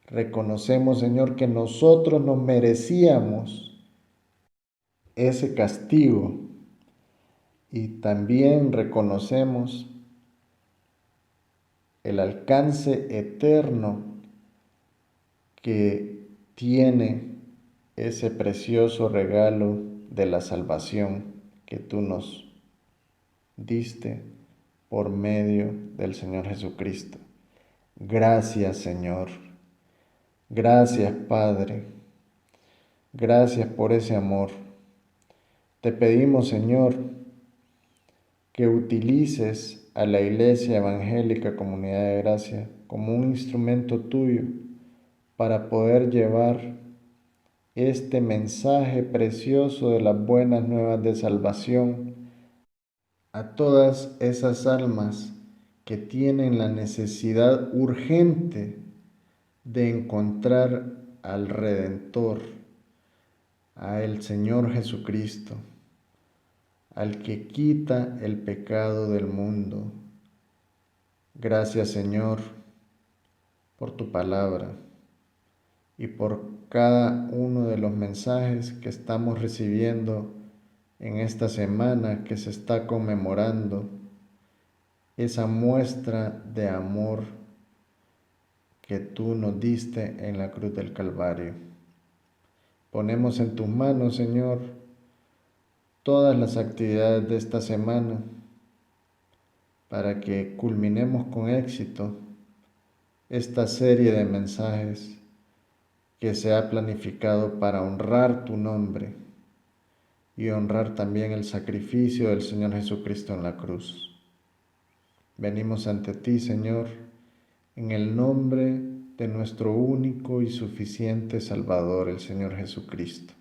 Reconocemos, Señor, que nosotros nos merecíamos ese castigo y también reconocemos el alcance eterno que tiene ese precioso regalo de la salvación que tú nos diste por medio del Señor Jesucristo. Gracias, Señor. Gracias, Padre. Gracias por ese amor. Te pedimos, Señor, que utilices a la Iglesia Evangélica Comunidad de Gracia como un instrumento tuyo para poder llevar este mensaje precioso de las buenas nuevas de salvación a todas esas almas que tienen la necesidad urgente de encontrar al Redentor, al Señor Jesucristo, al que quita el pecado del mundo. Gracias, Señor, por tu palabra y por cada uno de los mensajes que estamos recibiendo en esta semana que se está conmemorando esa muestra de amor que tú nos diste en la cruz del Calvario. Ponemos en tus manos, Señor, todas las actividades de esta semana para que culminemos con éxito esta serie de mensajes que se ha planificado para honrar tu nombre y honrar también el sacrificio del Señor Jesucristo en la cruz. Venimos ante ti, Señor, en el nombre de nuestro único y suficiente Salvador, el Señor Jesucristo.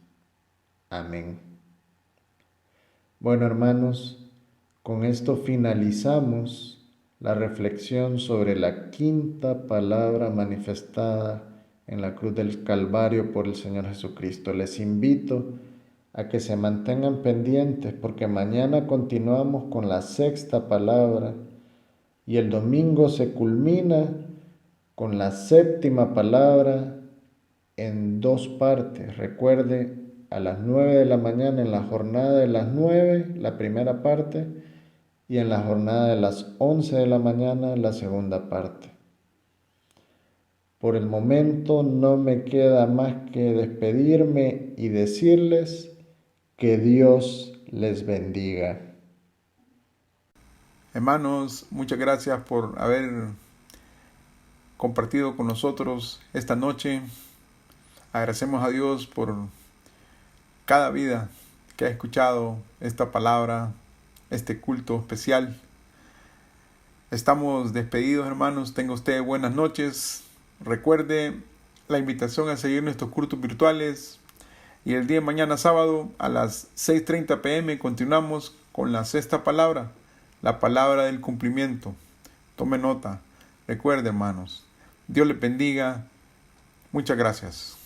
Amén. Bueno, hermanos, con esto finalizamos la reflexión sobre la quinta palabra manifestada en la cruz del Calvario por el Señor Jesucristo. Les invito a que se mantengan pendientes porque mañana continuamos con la sexta palabra y el domingo se culmina con la séptima palabra en 2 partes. Recuerde, a las 9 de la mañana en la jornada de las 9, la primera parte, y en la jornada de las 11 de la mañana, la segunda parte. Por el momento no me queda más que despedirme y decirles que Dios les bendiga. Hermanos, muchas gracias por haber compartido con nosotros esta noche. Agradecemos a Dios por cada vida que ha escuchado esta palabra, este culto especial. Estamos despedidos, hermanos. Tenga usted buenas noches. Recuerde la invitación a seguir nuestros cultos virtuales. Y el día de mañana sábado a las 6:30 p.m. continuamos con la sexta palabra, la palabra del cumplimiento. Tome nota. Recuerde, hermanos. Dios les bendiga. Muchas gracias.